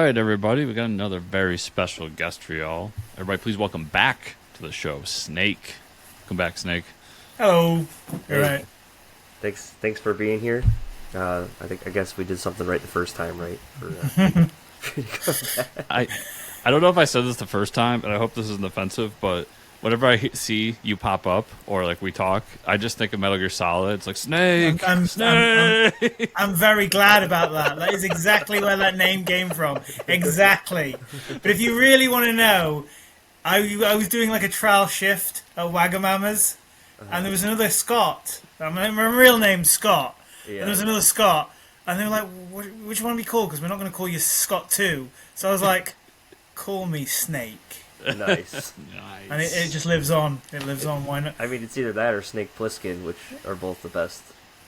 right, everybody, we got another very special guest for y'all. Everybody, please welcome back to the show, Snake. Come back, Snake. Hello. All Hey, right. thanks for being here. I guess we did something right the first time, right? For you to come back. I don't know if I said this the first time, and I hope this isn't offensive, but whenever I see you pop up or like we talk, I just think of Metal Gear Solid. It's like I'm, Snake, I'm, I'm, I'm, Snake. I'm very glad about that. That is exactly where that name came from. Exactly. But if you really want to know, I was doing like a trial shift at Wagamama's, and there was another Scott. My real name's Scott. And there Yeah, was another Scott. And they were like, which one do we call? Because we're not going to call you Scott too. So I was like, call me Snake. nice. And it Nice. just lives on. It lives on. Why not? I mean, it's either that or Snake Plissken, which are both the best.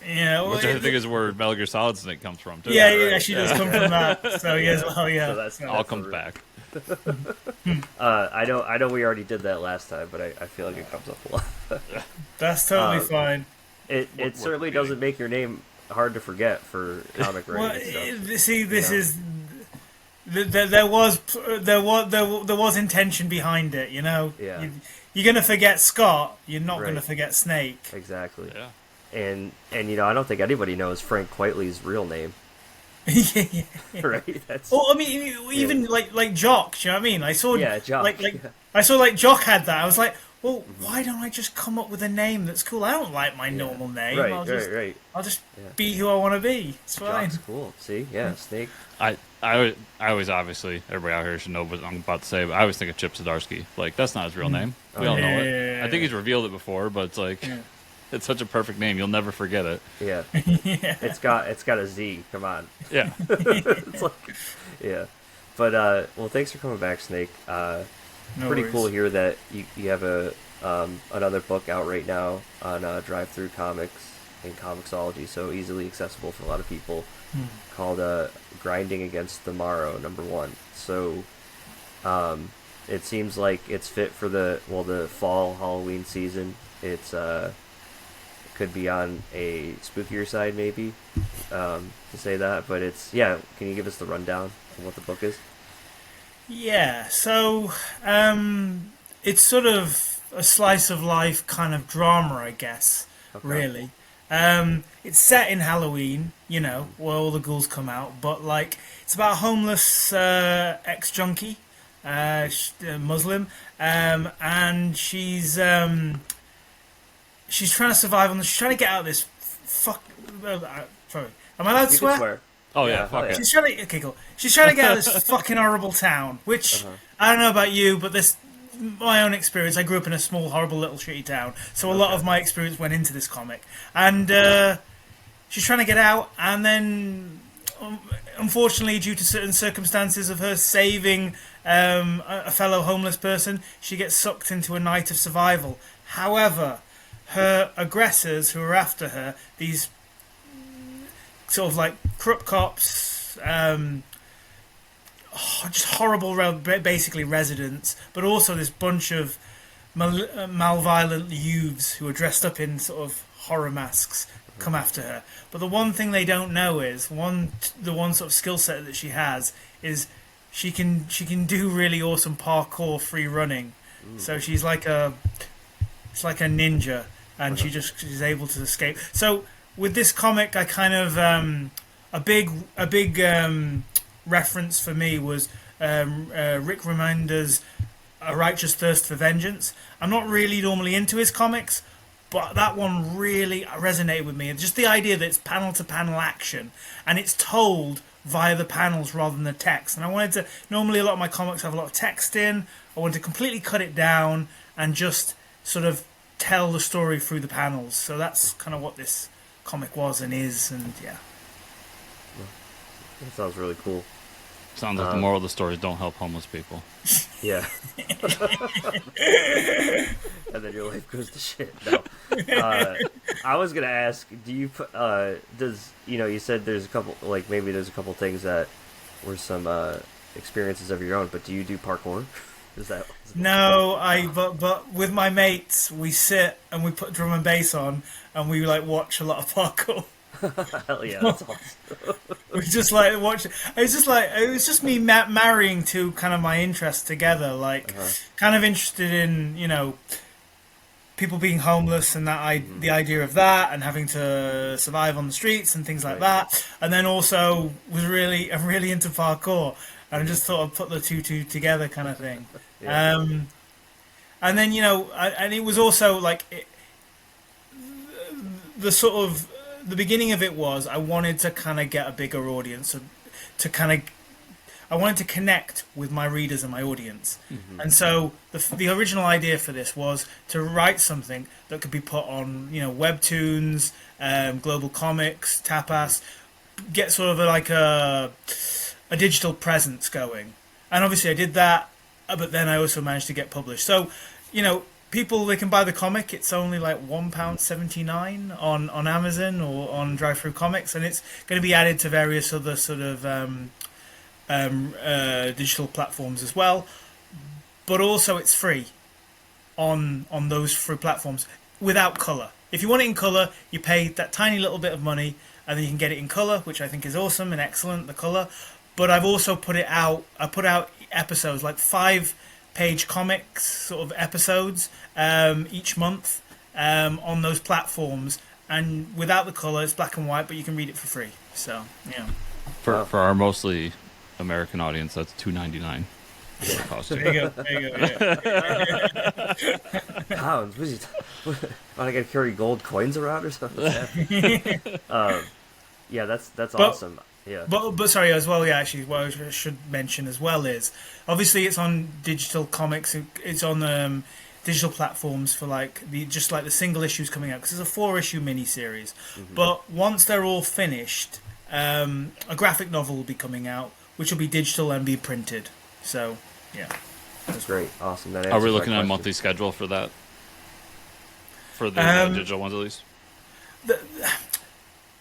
Yeah. Well, Which I think is where Metal Gear Solid Snake comes from, too. Yeah, right. she does come from that. So yeah, as well, yeah. So that's All comes back. I know we already did that last time, but I feel like it comes up a lot. That's totally Uh, fine. It certainly doesn't make your name hard to forget for comic Well, writing and stuff. see, this Yeah. is there was intention behind it. You know, Yeah. you're gonna forget Scott. You're not gonna Right. forget Snake. Exactly. Yeah. And I don't think anybody knows Frank Quitely's real name, Yeah. right? That's Well, I mean, even like Jock. Do you know what I mean? I saw Yeah, Jock, like yeah. I saw like Jock had that. I was like, well, why don't I just come up with a name that's cool? I don't like my normal name. right, I'll right. just Yeah. be who I want to be. It's fine. Jock's cool. See, yeah, Snake. I always, obviously, everybody out here should know what I'm about to say, but I always think of Chip Zdarsky. Like, that's not his real name. We all know it. Yeah. I think he's revealed it before, but it's like, Yeah. it's such a perfect name. You'll never forget it. Yeah, Yeah. it's got a Z. Come on. Yeah. It's like, yeah. But well, thanks for coming back, Snake. No Pretty worries. cool here that you have a another book out right now on Drive Through Comics and Comixology, so easily accessible for a lot of people. Called Grinding Against the Morrow, #1. So it seems like it's fit for the fall Halloween season. It's could be on a spookier side maybe, to say that, but can you give us the rundown of what the book is? Yeah, so it's sort of a slice of life kind of drama, I guess, Okay. really. It's set in Halloween, you know, where all the ghouls come out, but like it's about a homeless ex-junkie, Muslim, and she's trying to survive she's trying to get out of this sorry. Am I allowed to You swear? can swear. Oh, yeah, Yeah, fuck oh, it. She's trying to. Okay, cool. She's trying to get out of this fucking horrible town. Which I don't know about you, but this my own experience. I grew up in a small, horrible, little shitty town, so a lot of my experience went into this comic. And she's trying to get out, and then unfortunately, due to certain circumstances of her saving a fellow homeless person, she gets sucked into a night of survival. However, her aggressors, who are after her, these sort of like corrupt cops, just horrible, basically residents, but also this bunch of malviolent youths who are dressed up in sort of horror masks come after her. But the one thing they don't know is the one sort of skill set that she has is she can do really awesome parkour free running. So she's like a ninja, and she's able to escape. So with this comic, I kind of a big reference for me was Rick Remender's A Righteous Thirst for Vengeance. I'm not really normally into his comics, but that one really resonated with me. Just the idea that it's panel to panel action, and it's told via the panels rather than the text. And I wanted to. Normally, a lot of my comics have a lot of text in. I wanted to completely cut it down and just sort of tell the story through the panels. So that's kind of what this comic was and is, and yeah. That sounds really cool. Sounds like the moral of the story is don't help homeless people. Yeah. And then your life goes to shit. No. I was gonna ask, do you put does you said there's a couple, like maybe there's a couple things that were some experiences of your own, but do you do parkour? Is that No, but with my mates we sit and we put drum and bass on and we like watch a lot of parkour. Hell yeah, that's awesome. We just like watching. It was just me marrying two kind of my interests together. Like, kind of interested in people being homeless and the idea of that and having to survive on the streets and things like Right. that. And then also I'm really into parkour, and I just thought I'd put the two together kind of thing. Yeah. And then and it was also like the sort of the beginning of it was I wanted to kind of get a bigger audience, to kind of I wanted to connect with my readers and my audience. And so the original idea for this was to write something that could be put on webtoons, global comics, tapas, get sort of like a digital presence going. And obviously I did that, but then I also managed to get published. So people, they can buy the comic. It's only like £1.79 on Amazon or on Drive-Thru Comics, and it's going to be added to various other sort of digital platforms as well. But also, it's free on those free platforms without color. If you want it in color, you pay that tiny little bit of money, and then you can get it in color, which I think is awesome and excellent. The color, but I've also put it out. I put out episodes, like 5-page comics sort of episodes each month on those platforms, and without the color, it's black and white, but you can read it for free. So yeah. For our mostly American audience, that's $2.99. Cost. There you go. There you go. Yeah. Pounds? What is it? Want to get carry gold coins around or something? Yeah, that's awesome. Yeah. But sorry as well. Yeah, actually, what I should mention as well is obviously it's on digital comics. It's on digital platforms for just the single issues coming out, because it's a 4-issue miniseries. But once they're all finished, a graphic novel will be coming out, which will be digital and be printed. So yeah, That's great. Awesome. That Are we answers my looking at a question. monthly schedule for that? For the digital ones, at least.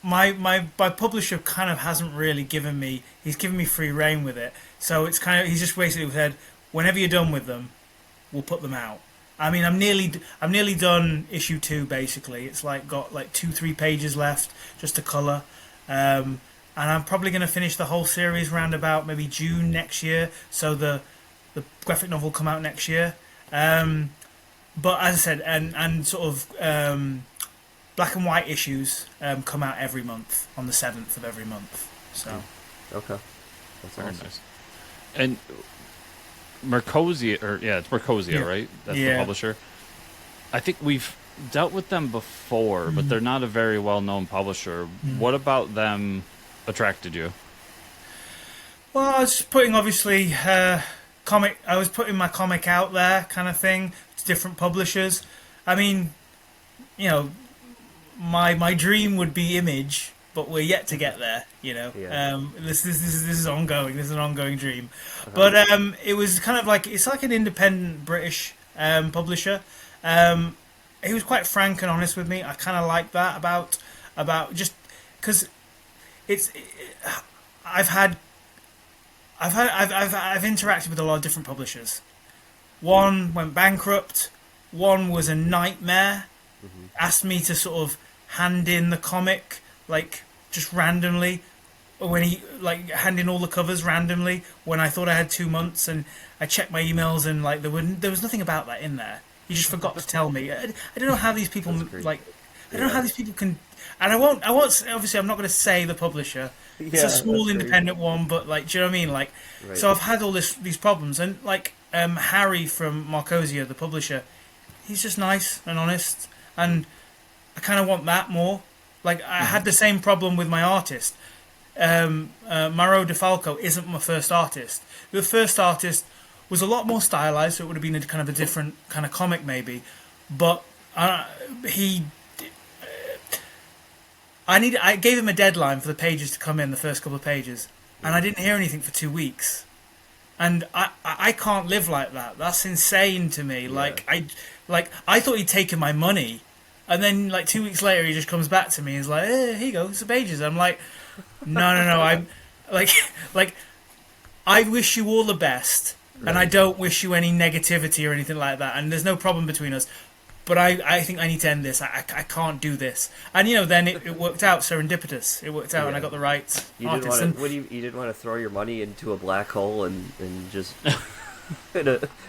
My publisher kind of hasn't really given me. He's given me free reign with it. So it's kind of, he's just basically said, whenever you're done with them, we'll put them out. I mean, I'm nearly done issue 2 basically. It's got 2-3 pages left just to color. And I'm probably going to finish the whole series round about maybe June next year. So the graphic novel will come out next year. But as I said, and sort of black and white issues come out every month on the 7th of every month. So Okay. That's Very awesome. nice. And Mercosia, it's Mercosia, Yeah. right? That's Yeah. the publisher. I think we've dealt with them before, but they're not a very well-known publisher. What about them attracted you? well, I was putting obviously comic. I was putting my comic out there, kind of thing, to different publishers. I mean, my dream would be Image, but we're yet to get there. Yeah. This is ongoing. This is an ongoing dream. But it was kind of it's like an independent British publisher. He was quite frank and honest with me. I kind of like that about just because I've interacted with a lot of different publishers. One went bankrupt. One was a nightmare. Asked me to sort of hand in the comic just randomly, when he hand in all the covers randomly when I thought I had 2 months, and I checked my emails and there was nothing about that in there. He just forgot to tell me. I don't know how these people I don't know how these people can. And I won't. Obviously, I'm not going to say the publisher. It's a small that's independent one, but do you know what I mean? Right. So I've had all these problems, and Harry from Marcosia, the publisher, he's just nice and honest, and I kind of want that more. I had the same problem with my artist. Mauro DeFalco isn't my first artist. The first artist was a lot more stylized, so it would have been a kind of a different kind of comic maybe, but I gave him a deadline for the pages to come in, the first couple of pages, and I didn't hear anything for 2 weeks. And I can't live like that. That's insane to me. Yeah. I thought he'd taken my money, and then 2 weeks later he just comes back to me and is like, "Here you go, some pages." I'm like, no. I'm I wish you all the best, and I don't wish you any negativity or anything like that. And there's no problem between us. but I think I need to end this. I can't do this. And then it worked out, serendipitous. It worked out, and I got the right You didn't artist. want to. You didn't want to throw your money into a black hole and just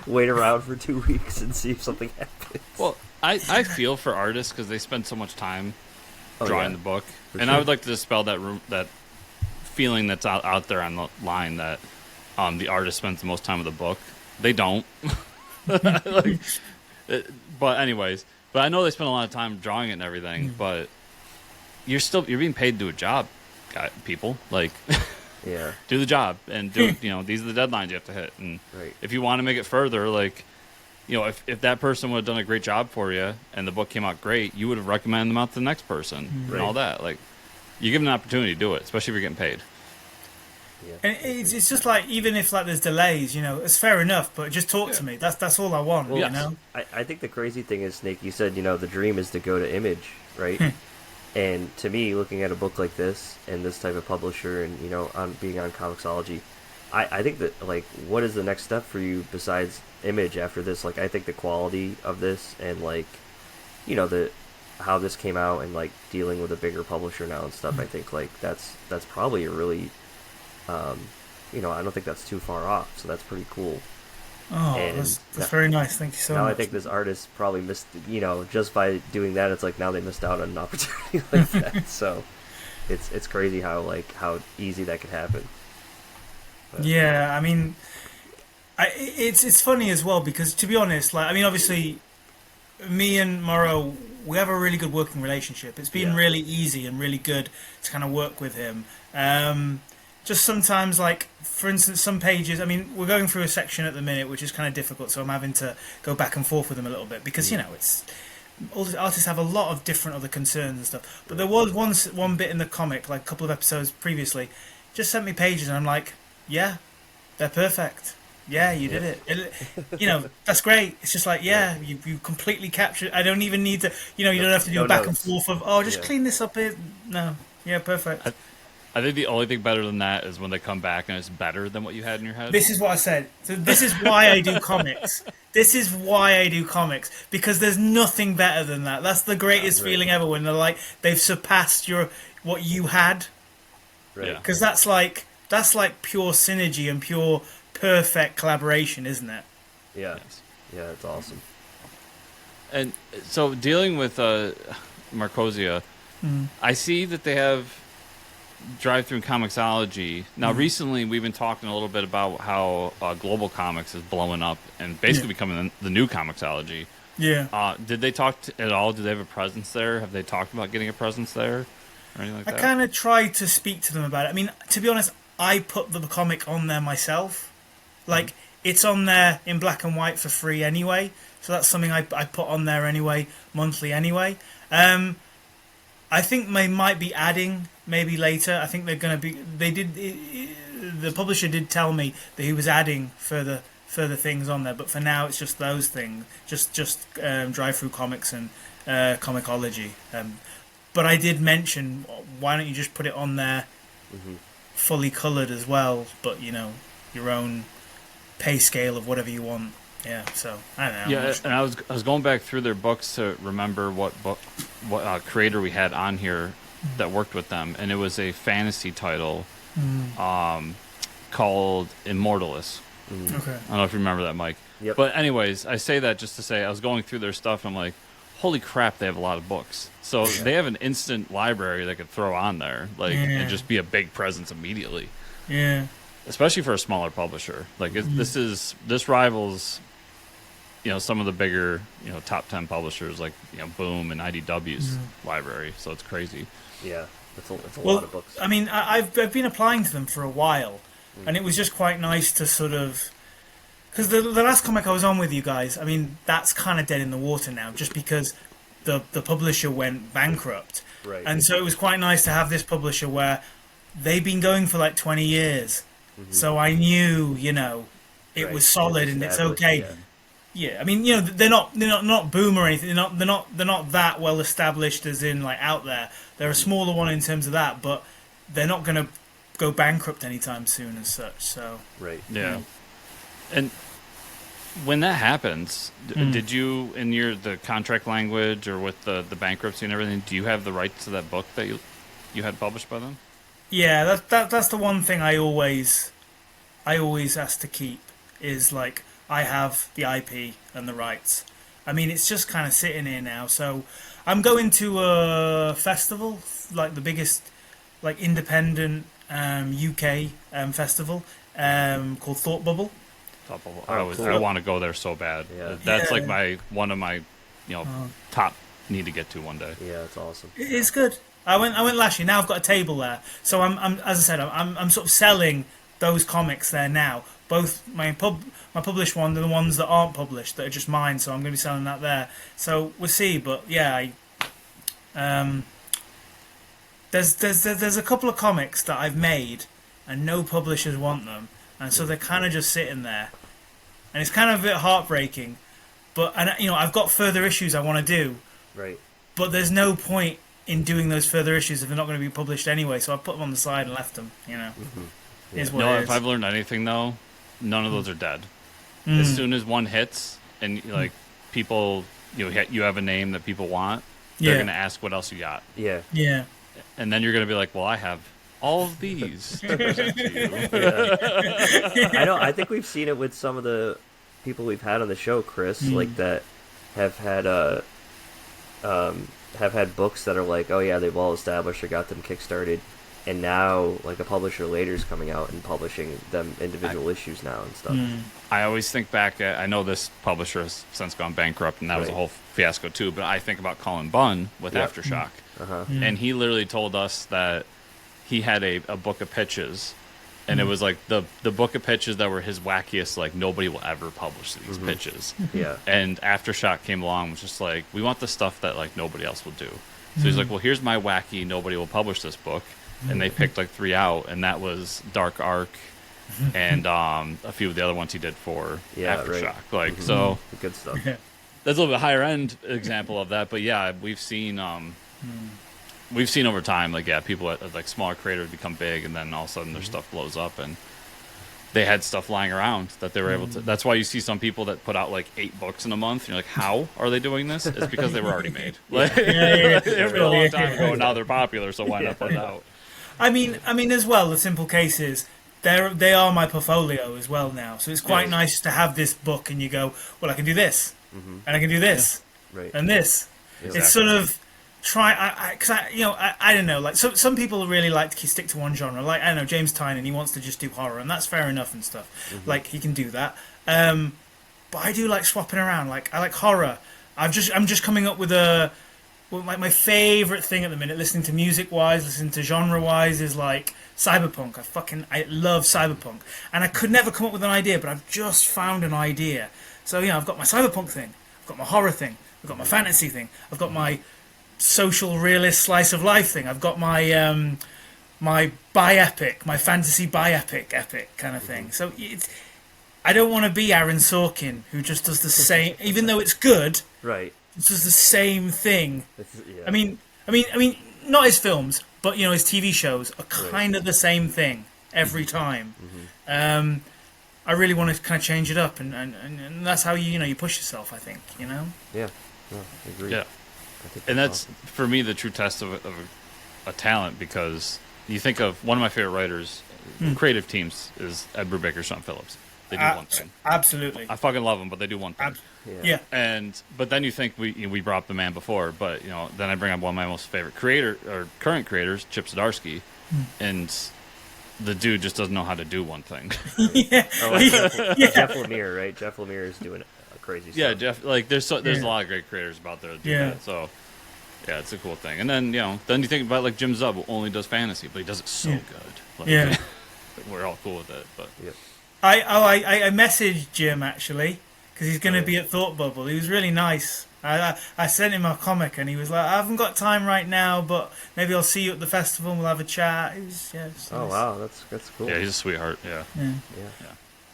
wait around for 2 weeks and see if something happens. Well, I feel for artists because they spend so much time drawing the book, For and sure. I would like to dispel that feeling that's out there on the line that the artist spends the most time with the book. They don't. Like, but anyways, I know they spend a lot of time drawing it and everything. But you're being paid to do a job, people. Like, Yeah. do the job and do. These are the deadlines you have to hit. And Right. if you want to make it further, like, if that person would have done a great job for you and the book came out great, you would have recommended them out to the next person and all that. Like, you give them an opportunity to do it, especially if you're getting paid. Yeah. And it's just like, even if like there's delays, it's fair enough, but just talk to me. That's all I want, Well, you know. I think the crazy thing is, Snake, you said, the dream is to go to Image, right? And to me, looking at a book like this and this type of publisher and, on being on Comixology, I think that, like, what is the next step for you besides Image after this? Like, I think the quality of this and, like, how this came out and, like, dealing with a bigger publisher now and stuff, I think, like, that's probably a really, I don't think that's too far off, so that's pretty cool. Oh, And that's very nice. Thank you so Now much. I think this artist probably missed, just by doing that, it's like now they missed out on an opportunity like that. So it's crazy how easy that could happen. But, Yeah, I mean, it's funny as well because, to be honest, like, I mean, obviously, me and Morrow, we have a really good working relationship. It's been Yeah. really easy and really good to kind of work with him. Just sometimes, like, for instance, some pages, I mean, we're going through a section at the minute which is kind of difficult, so I'm having to go back and forth with him a little bit because, it's all the artists have a lot of different other concerns and stuff. But there was one bit in the comic, like a couple of episodes previously, just sent me pages and I'm like, yeah, they're perfect. Yeah, you did it. That's great. It's just like, you completely captured. I don't even need to, you don't have to do No a back notes. and forth of, just Yeah. clean this up here. No, yeah, perfect. I think the only thing better than that is when they come back and it's better than what you had in your head. This is what I said. So this is why I do comics. This is why I do comics, because there's nothing better than that. That's the greatest Right. feeling ever when they're like they've surpassed what you had, Right. Yeah. because that's like pure synergy and pure perfect collaboration, isn't it? Yeah. Yes. Yeah, it's awesome. And so dealing with Marcosia, I see that they have drive-through Comixology. Now, recently we've been talking a little bit about how Global Comics is blowing up and basically becoming the new Comixology. Yeah. Did they talk at all? Do they have a presence there? Have they talked about getting a presence there or anything like I that? kind of tried to speak to them about it. I mean, to be honest, I put the comic on there myself. Like, it's on there in black and white for free anyway. So that's something I put on there anyway, monthly anyway. I think they might be adding maybe later. I think they're going to be. They did. The publisher did tell me that he was adding further things on there, but for now it's just those things, just drive-through comics and Comixology. But I did mention, why don't you just put it on there, fully coloured as well, but your own pay scale of whatever you want. Yeah, so I don't know. Yeah, and I was going back through their books to remember what creator we had on here that worked with them, and it was a fantasy title called Immortalist. Okay. I don't know if you remember that, Mike. Yep. But anyways, I say that just to say I was going through their stuff and I'm like, holy crap, they have a lot of books. So they have an instant library they could throw on there, like, and just be a big presence immediately. Yeah. Especially for a smaller publisher. Like this rivals, some of the bigger, top 10 publishers like Boom and IDW's library. So it's crazy. Yeah, it's a lot of books. I mean, I've been applying to them for a while, and it was just quite nice to sort of, because the last comic I was on with you guys, I mean, that's kind of dead in the water now, just because the publisher went bankrupt, Right. and so it was quite nice to have this publisher where they've been going for like 20 years, so I knew, it Right. was solid It's and it's established, okay. yeah. Yeah, I mean, they're not Boom or anything. They're not that well established as in like out there. They're a smaller one in terms of that, but they're not going to go bankrupt anytime soon as such. So Right. Yeah. And when that happens, did you, in the contract language or with the bankruptcy and everything, do you have the rights to that book that you had published by them? Yeah, that's the one thing I always ask to keep is like I have the IP and the rights. I mean, it's just kind of sitting here now. So I'm going to a festival, like the biggest, like independent UK festival called Thought Bubble. I want to go there so bad. Yeah. That's Yeah. like one of my top need to get to one day. Yeah, it's awesome. It's good. I went last year. Now I've got a table there. So I'm as I said, I'm sort of selling those comics there now. Both my published one and the ones that aren't published that are just mine. So I'm going to be selling that there. So we'll see. But yeah, there's a couple of comics that I've made and no publishers want them, and so they're kind of just sitting there, and it's kind of a bit heartbreaking. But I've got further issues I want to do, Right. but there's no point in doing those further issues if they're not going to be published anyway. So I put them on the side and left them. Is what No, it if is. I've learned anything though, none of those are dead. As soon as one hits and like people, you have a name that people want, they're Yeah. gonna ask what else you got, Yeah. Yeah. and then you're gonna be like, well, I have all of these to present to you. I know. I think we've seen it with some of the people we've had on the show, Chris, like that have had books that are like, oh yeah, they've all established or got them kickstarted, and now like a publisher later is coming out and publishing them individual issues now and stuff. I always think back at, I know this publisher has since gone bankrupt, and that was a Right. whole fiasco too, but I think about Colin Bunn with Yep. Aftershock. Uh-huh. And he literally told us that he had a book of pitches, and it was like the book of pitches that were his wackiest, like nobody will ever publish these pitches. Yeah. And Aftershock came along and was just like, we want the stuff that like nobody else will do. So he's like, well, here's my wacky, nobody will publish this book. And they picked like 3 out, and that was Dark Arc and a few of the other ones he did for Yeah, Aftershock. right. Like, so Good stuff. Yeah. that's a little bit higher end example of that. But yeah, we've seen over time, like, yeah, people at like smaller creators become big, and then all of a sudden their stuff blows up, and they had stuff lying around that they were able to. That's why you see some people that put out like 8 books in a month. And you're like, how are they doing this? It's because they were already made. Like, Yeah. it was a long time ago, and now they're popular. So why not put it out? I mean, as well, the simple case is they are my portfolio as well now. So it's quite nice to have this book, and you go, well, I can do this, and I can do this, Right. and this. Exactly. It's sort of because I don't know, like some people really like to stick to one genre. Like I don't know, James Tynan, he wants to just do horror, and that's fair enough and stuff. Like he can do that. But I do like swapping around. Like I like horror. I'm just coming up with my favorite thing at the minute, listening to music wise, listening to genre wise, is like cyberpunk. I love cyberpunk, and I could never come up with an idea, but I've just found an idea. So I've got my cyberpunk thing, I've got my horror thing, I've got my fantasy thing, I've got my social realist slice of life thing, I've got my my biopic, my fantasy biopic epic kind of thing. So I don't want to be Aaron Sorkin who just does the same, even though it's good. Right. It's just the same thing. Yeah. I mean, not his films, but his TV shows are kind of the same thing every time. I really want to kind of change it up, and that's how you push yourself. I think. Yeah. No, I agree. Yeah. I think And that's, awesome. for me, the true test of a talent, because you think of one of my favorite writers, creative teams, is Ed Brubaker, Sean Phillips. They do one thing. Absolutely. I fucking love them, but they do one thing. Yeah. But then you think we brought up the man before, but then I bring up one of my most favorite current creators, Chip Zdarsky, and the dude just doesn't know how to do one thing. Jeff Lemire, right? Jeff Lemire is doing crazy Yeah, stuff. Jeff. Like there's a lot of great creators out there that do that. So yeah, it's a cool thing. And then then you think about like Jim Zub, who only does fantasy, but he does it so good. Like, we're all cool with it. But Yep. I messaged Jim actually because he's going to be at Thought Bubble. He was really nice. I sent him a comic and he was like, I haven't got time right now, but maybe I'll see you at the festival and we'll have a chat. It was, Oh wow, that's cool. yeah, he's a sweetheart. Yeah.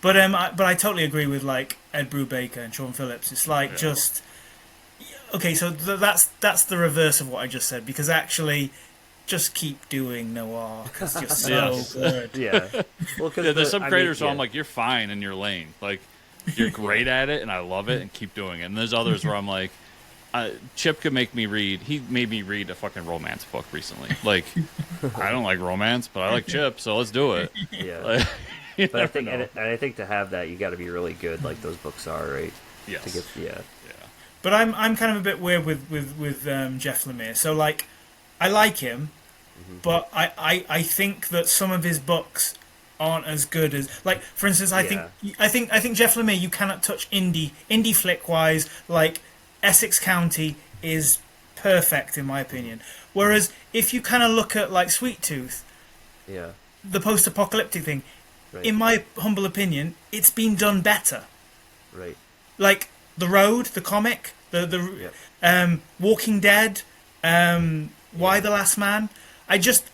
But I totally agree with like Ed Brubaker and Sean Phillips. It's like just okay. So that's the reverse of what I just said, because actually, just keep doing noir because you're so good. Yeah. Well, because There's some creators who I'm like, you're fine in your lane. Like You're great at it, and I love it, and keep doing it. And there's others where I'm like, Chip could make me read. He made me read a fucking romance book recently. Like, I don't like romance, but I like Chip, so let's do it. Yeah. Like, you But I never think, know. and I think to have that, you got to be really good, like those books are, right? Yes. To get, yeah. Yeah. But I'm kind of a bit weird with Jeff Lemire. So like, I like him, but I think that some of his books aren't as good as, like, for instance, I think Jeff Lemire, you cannot touch indie flick wise. Like, Essex County is perfect in my opinion. Whereas if you kind of look at like Sweet Tooth, Yeah. the post-apocalyptic thing, Right. in my humble opinion, it's been done better. Right. Like The Road, the comic, Walking Dead, Why the Last Man.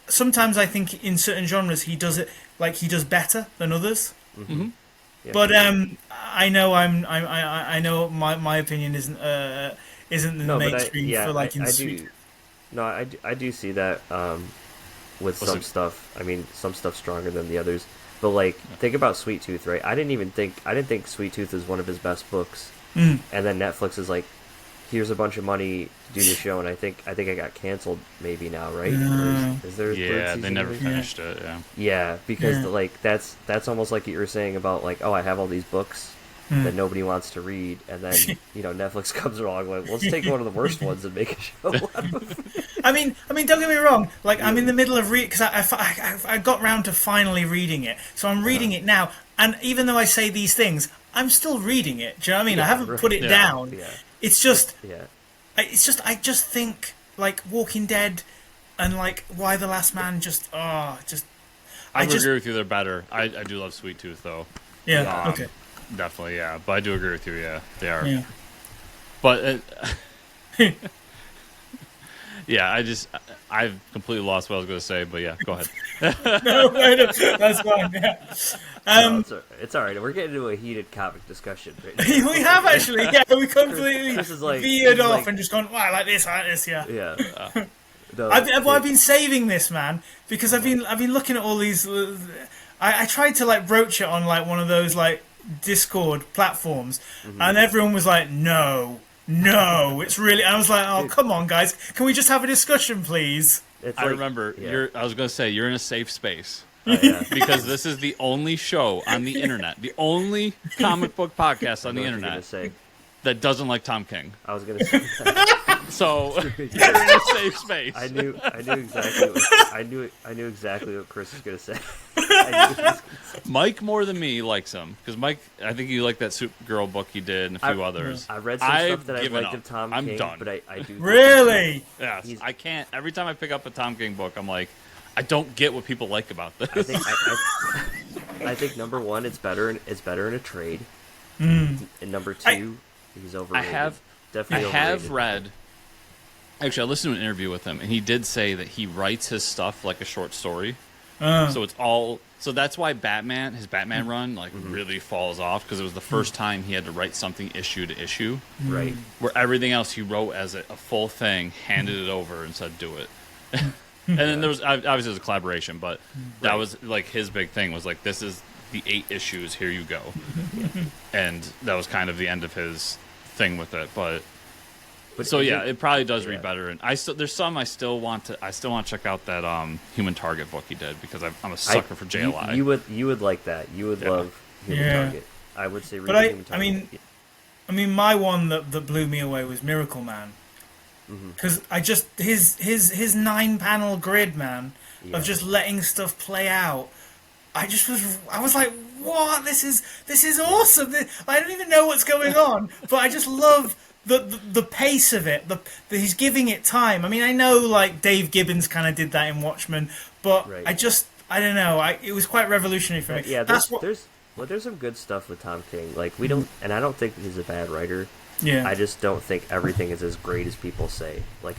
Sometimes I think in certain genres he does better than others. Mm-hmm. Yeah. But I know my opinion isn't the mainstream for like in Sweet. I do see that with some stuff. I mean, some stuff stronger than the others. But like, think about Sweet Tooth, right? I didn't think Sweet Tooth is one of his best books. And then Netflix is like, here's a bunch of money to do the show, and I think I got canceled maybe now, right? Is there a third Yeah, season they never maybe? finished it. Yeah. Yeah, because like that's almost like you were saying about like, oh, I have all these books that nobody wants to read, and then Netflix comes along like, let's take one of the worst ones and make a show out of it. I mean, don't get me wrong. Like, I'm in the middle of because I got round to finally reading it, so I'm reading it now. And even though I say these things, I'm still reading it. Do you know what I mean? I haven't put it down. Yeah. It's just, Yeah. I just think like Walking Dead and like Why the Last Man I agree with you. They're better. I do love Sweet Tooth though. Yeah. Okay. Definitely, yeah. But I do agree with you. Yeah, they are. Yeah. But yeah, I've completely lost what I was going to say. But yeah, go ahead. No, that's fine. Yeah. No, it's all right. We're getting into a heated comic discussion right now. We have actually. Yeah, we completely Chris is like, veered off and just gone. Oh, I like this. Yeah. Yeah. No, I've been saving this, man, because I've been looking at all these. I tried to like broach it on like one of those like Discord platforms, and everyone was like, "No, it's really." And I was like, "Oh, come on, guys, can we just have a discussion, please?" I remember. I was going to say you're in a safe space. Yeah. Because this is the only show on the internet, the only comic book podcast on the internet that doesn't like Tom King. I was gonna say that. So you're in a safe space. I knew exactly what Chris was gonna say. I knew he was gonna say. Mike more than me likes him because Mike. I think you like that Supergirl book he did and a few others. I read some stuff that I liked of Tom I'm King, done. but I do Really? Yes, I can't. Every time I pick up a Tom King book, I'm like, I don't get what people like about this. I think number one, it's better in a trade. And number two, he's overrated. Definitely I have overrated. read. Actually, I listened to an interview with him, and he did say that he writes his stuff like a short story. So it's all. So that's why his Batman run, like really falls off because it was the first time he had to write something issue to issue. Right. Where everything else he wrote as a full thing, handed it over, and said, "Do it." And then there was obviously it was a collaboration, but that was like his big thing was like, "This is the 8 issues. Here you go," and that was kind of the end of his thing with it. But so yeah, it probably does read better. And there's some I still want to check out that Human Target book he did because I'm a sucker for JLI. You would like that. You would love Human Target. I would say read Human Target. I mean, my one that blew me away was Miracle Man. Because his 9-panel grid, man, of just letting stuff play out. I was like, what? This is awesome. I don't even know what's going on, but I just love the pace of it. He's giving it time. I mean, I know like Dave Gibbons kind of did that in Watchmen, but I don't know. It was quite revolutionary for me. Yeah, there's some good stuff with Tom King. Like I don't think he's a bad writer. Yeah. I just don't think everything is as great as people say. Like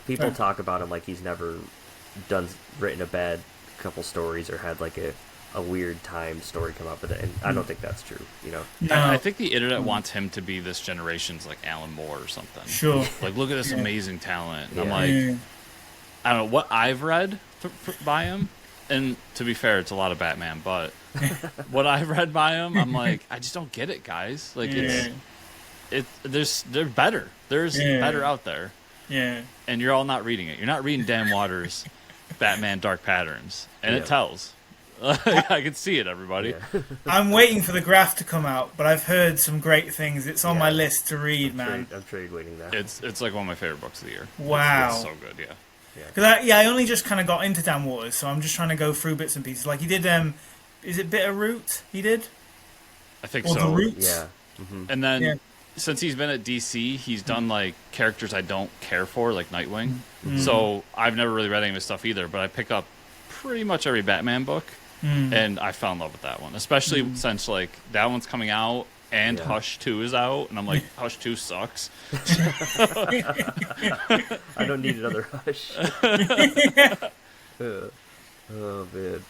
people talk about him like he's never written a bad couple stories or had like a weird time story come up with it, and I don't think that's true. No. I think the internet wants him to be this generation's like Alan Moore or something. Sure. Like, look at this amazing talent. And I'm like, I don't know what I've read by him, and to be fair, it's a lot of Batman, but what I read by him, I'm like, I just don't get it, guys. Like, they're better. There's better out there. Yeah. And you're all not reading it. You're not reading Dan Waters' Batman Dark Patterns. And it tells. I can see it, everybody. Yeah. I'm waiting for the graph to come out, but I've heard some great things. It's on my list to read, man. I'm trade waiting that. It's like one of my favorite books of the year. Wow. It's so good, yeah. Because I only just kind of got into Dan Waters, so I'm just trying to go through bits and pieces. Like he did, is it Bitter Root? He did, I think or so. The Roots? Yeah. Mm-hmm. And then since he's been at DC, he's done like characters I don't care for, like Nightwing. So I've never really read any of his stuff either, but I pick up pretty much every Batman book, and I fell in love with that one, especially since like that one's coming out and Hush 2 is out, and I'm like, Hush 2 sucks. I don't need another Hush. Oh man.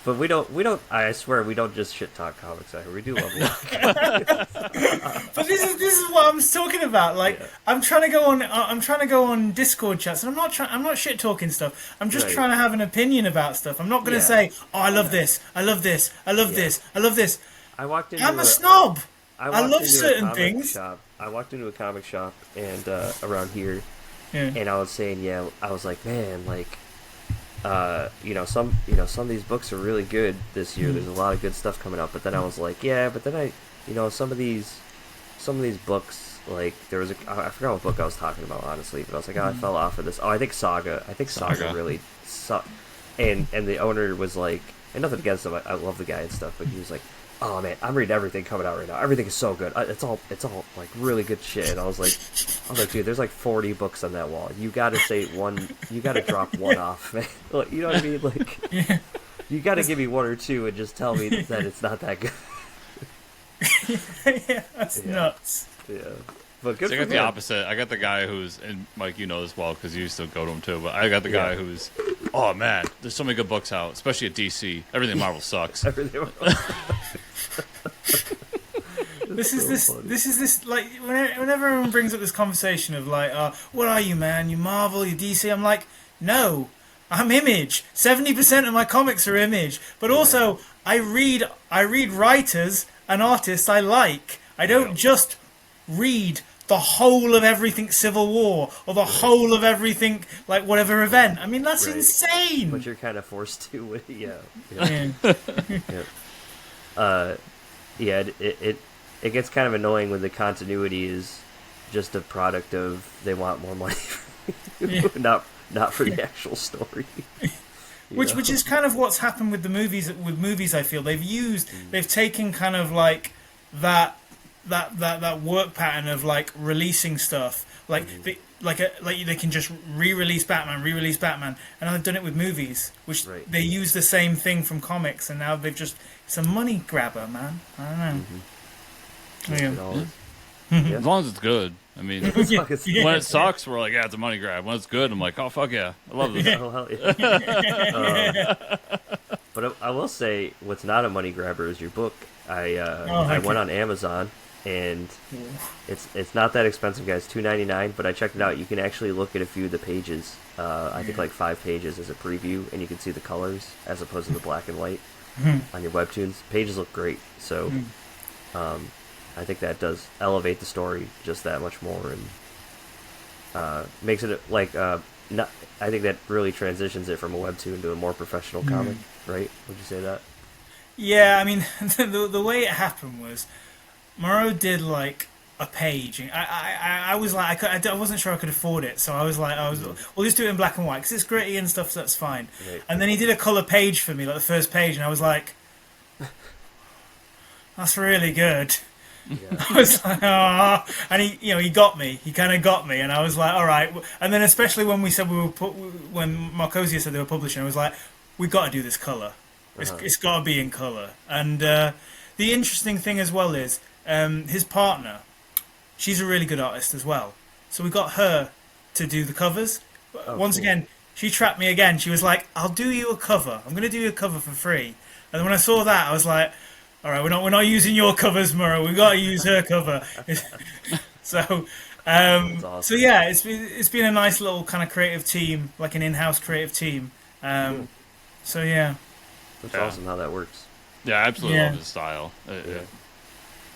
But we don't. I swear we don't just shit talk comics out here. We do love it. But this is what I'm talking about. Like I'm trying to go on Discord chats, and I'm not shit talking stuff. I'm just trying to have an opinion about stuff. I'm not going to say, oh, I love this, I love this, I love this, I love this. I'm a snob. I love certain things. I walked into a comic shop and around here, Yeah. and I was saying, I was like, man, like, some of these books are really good this year. There's a lot of good stuff coming out. But then I was like, but then some of these books, like there was I forgot what book I was talking about, honestly, but I was like, I fell off of this. Oh, I think Saga really sucked. And the owner was like, and nothing against him, I love the guy and stuff, but he was like, oh man, I'm reading everything coming out right now. Everything is so good. It's all like really good shit. And I was like, dude, there's like 40 books on that wall. You gotta say one. You gotta drop one off, man. Like, you know what I mean? Like, you gotta give me one or two and just tell me that it's not that good. That's nuts. Yeah, but good. So I got the opposite. I got the guy who's, and Mike, you know this well because you used to go to him too. But I got the guy who's, oh man, there's so many good books out, especially at DC. Everything Marvel sucks. This is this like whenever everyone brings up this conversation of like, what are you, man? You Marvel, you DC. I'm like, no, I'm Image. 70% of my comics are Image, but also I read writers and artists I like. I don't just read the whole of everything Civil War or the whole of everything like whatever event. I mean, that's insane. But you're kind of forced to, It gets kind of annoying when the continuity is just a product of they want more money, not for the actual story. Which is kind of what's happened with the movies. With movies, I feel they've taken kind of like that work pattern of like releasing stuff, like they can just re-release Batman, and they've done it with movies, which they use the same thing from comics, and now they've just it's a money grabber, man. I don't know. As long as it's good. I mean, when it sucks, we're like, it's a money grab. When it's good, I'm like, oh fuck yeah, I love this. Oh, hell yeah. But I will say, what's not a money grabber is your book. I went on Amazon, and it's not that expensive, guys. $2.99, but I checked it out. You can actually look at a few of the pages. I think like 5 pages as a preview, and you can see the colors as opposed to the black and white on your webtoons. Pages look great, so I think that does elevate the story just that much more, and makes it like not. I think that really transitions it from a webtoon to a more professional comic, right? Would you say that? Yeah, I mean, the way it happened was Morrow did like a page, and I was like, I wasn't sure I could afford it, so I was like, we'll just do it in black and white because it's gritty and stuff, so that's fine. Right. And then he did a color page for me, like the first page, and I was like, that's really good. Yeah. I was like, and he got me. He kind of got me, and I was like, all right. And then especially when we said when Marcosia said they were publishing, I was like, we got to do this color. It's got to be in color. And the interesting thing as well is his partner. She's a really good artist as well. So we got her to do the covers. Once again, she trapped me again. She was like, I'll do you a cover. I'm going to do you a cover for free. And then when I saw that, I was like, all right, we're not using your covers, Morrow. We've got to use her cover. So, awesome. So yeah, it's been a nice little kind of creative team, like an in-house creative team. So yeah, That's awesome how that works. Yeah, I absolutely Yeah. love his style.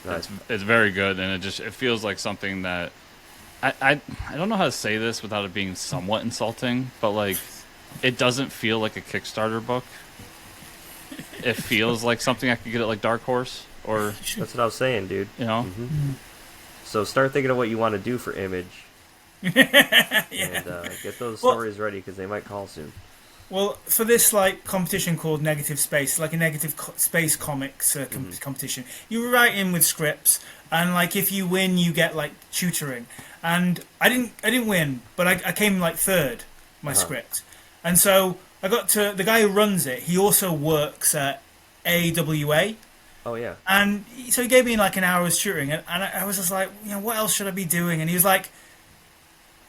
Nice. It's very good, and it feels like something that I don't know how to say this without it being somewhat insulting, but like it doesn't feel like a Kickstarter book. It feels like something I could get at like Dark Horse or That's what I was saying, dude. you know. So start thinking of what you want to do for Image, Yeah. and get those Well- stories ready because they might call soon. Well, for this like competition called Negative Space, like a negative space comics competition, you write in with scripts, and like if you win, you get like tutoring. And I didn't win, but I came like third my script, and so I got to the guy who runs it. He also works at AWA. Oh yeah. And so he gave me like an hour's tutoring, and I was just like, what else should I be doing? And he was like,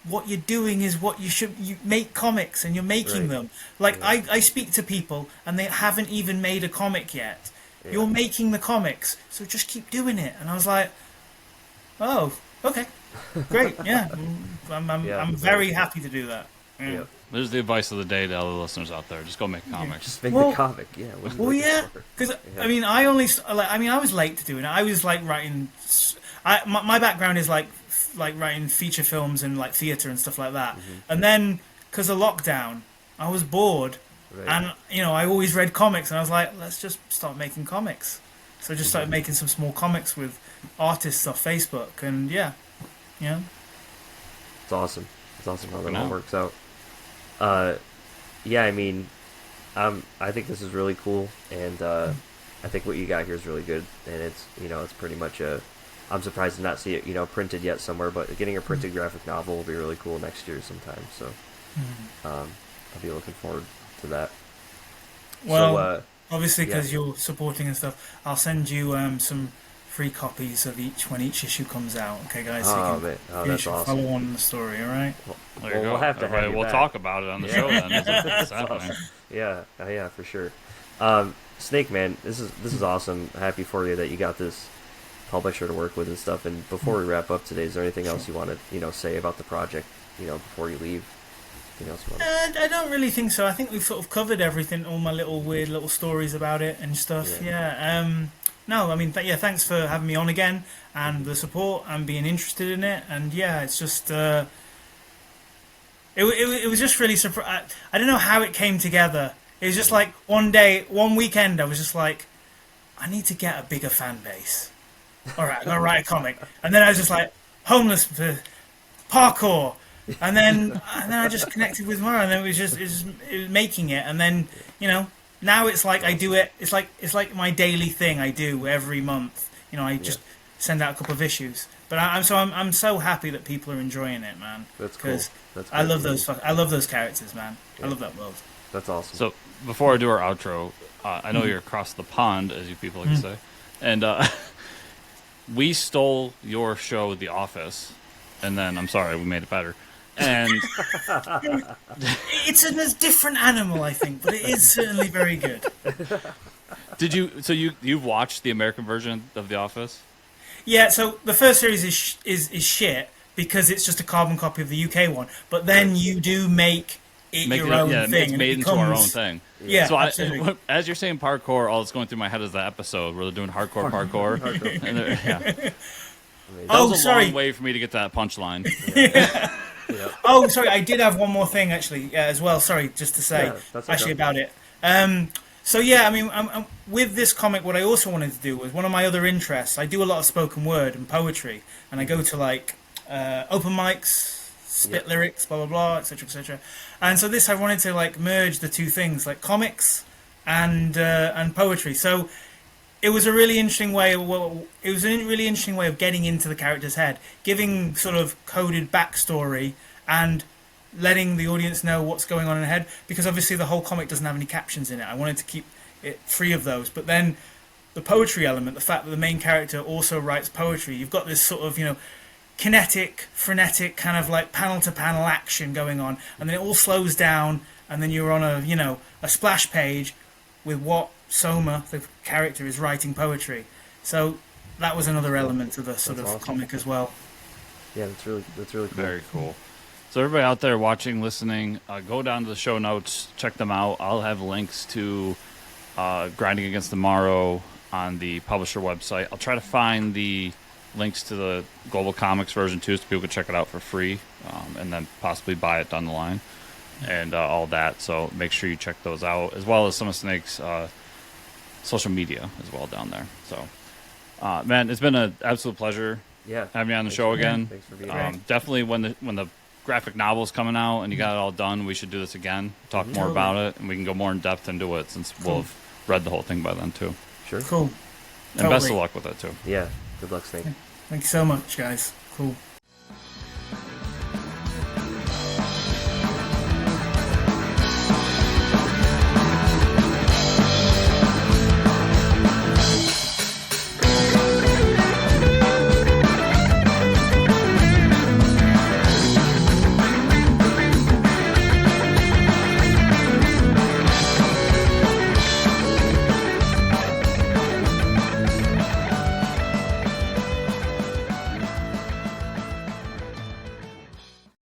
what you're doing is what you should. You make comics, and you're making Right. them. Like Yeah. I speak to people, and they haven't even made a comic yet. Yeah. You're making the comics, so just keep doing it. And I was like, oh, okay, great, yeah. Yeah, I'm very happy to do that. Yeah. Yep. There's the advice of the day to all the listeners out there: just go make comics. Just make Well- the comic. Yeah. What are you Well, looking yeah, for? because Yeah. I mean, I was late to doing it. I was like writing. My background is like writing feature films and like theater and stuff like that. And then because of lockdown, I was bored, Right. and I always read comics, and I was like, let's just start making comics. So I just started making some small comics with artists off Facebook, and yeah. It's awesome. It's awesome how that Fucking all hell. works out. Yeah, I mean, I think this is really cool, and I think what you got here is really good, and it's pretty much I'm surprised to not see it, printed yet somewhere, but getting a printed graphic novel will be really cool next year sometime. So, I'll be looking forward to that. Well, So, obviously, because yeah. you're supporting and stuff, I'll send you some free copies of each when each issue comes out. Okay, guys. So you Oh, can man. Oh, finish that's and awesome. follow on the story. All right. There you Well, go. we'll have to Everybody, have you we'll back. talk about it on the Yeah. show then. As it's happening. yeah, for sure. Snake Man, this is awesome. Happy for you that you got this publisher to work with and stuff. And before we wrap up today, is there anything else you want to say about the project? Before you leave. Anything else you want? I don't really think so. I think we've sort of covered everything, all my little weird little stories about it and stuff. Yeah. Yeah. No, I mean, thanks for having me on again and the support and being interested in it. And yeah, it's just, it was just really surprised. I don't know how it came together. It was just like one weekend, I was just like, I need to get a bigger fan base. All right, I'm gonna write a comic. And then I was just like, homeless parkour. And then I just connected with Mara, and then it was making it, and then now it's like I do it. It's like my daily thing I do every month. I just send out a couple of issues. But I'm so happy that people are enjoying it, man. That's cool. Because That's I great love to those. I love those characters, man. I love that world. That's awesome. So before I do our outro, I know you're across the pond, as you people like to say, and we stole your show, The Office, and then I'm sorry, we made it better. And It's a different animal, I think, but it is certainly very good. did you? So you've watched the American version of The Office? Yeah. So the first series is shit because it's just a carbon copy of the UK one. But then you do make it your own thing. It's and made it into our own becomes- thing. Yeah, So absolutely. as you're saying parkour, all that's going through my head is that episode where they're doing hardcore parkour. And yeah. That Oh, was a sorry. long way for me to get to that punchline. Oh, sorry. I did have one more thing actually as well. Sorry, just to say Yeah, that's okay. actually about it. So yeah, I mean, with this comic, what I also wanted to do was one of my other interests. I do a lot of spoken word and poetry, and I go to like open mics, spit lyrics, blah blah blah, etc. etc. And so this, I wanted to like merge the two things, like comics and poetry. So it was a really interesting way. It was a really interesting way of getting into the character's head, giving sort of coded backstory and letting the audience know what's going on in the head. Because obviously the whole comic doesn't have any captions in it. I wanted to keep it free of those. But then the poetry element, the fact that the main character also writes poetry, you've got this sort of kinetic, frenetic kind of like panel to panel action going on, and then it all slows down, and then you're on a splash page with what Soma, the character, is writing poetry. So that was another element of the sort That's of awesome. comic as well. Yeah, that's really cool. Very cool. So everybody out there watching, listening, go down to the show notes, check them out. I'll have links to Grinding Against the Morrow on the publisher website. I'll try to find the links to the Global Comics version too, so people can check it out for free, and then possibly buy it down the line, and all that. So make sure you check those out, as well as some of Snake's social media as well down there. So, man, it's been an absolute pleasure having you on the show again. Thanks for being here. Definitely when the graphic novel's coming out and you got it all done, we should do this again, talk more about it, and we can go more in depth into it since we'll have read the whole thing by then too. Sure. Cool. And best of luck with it too. Yeah. Good luck, Snake. Thank you so much, guys. Cool.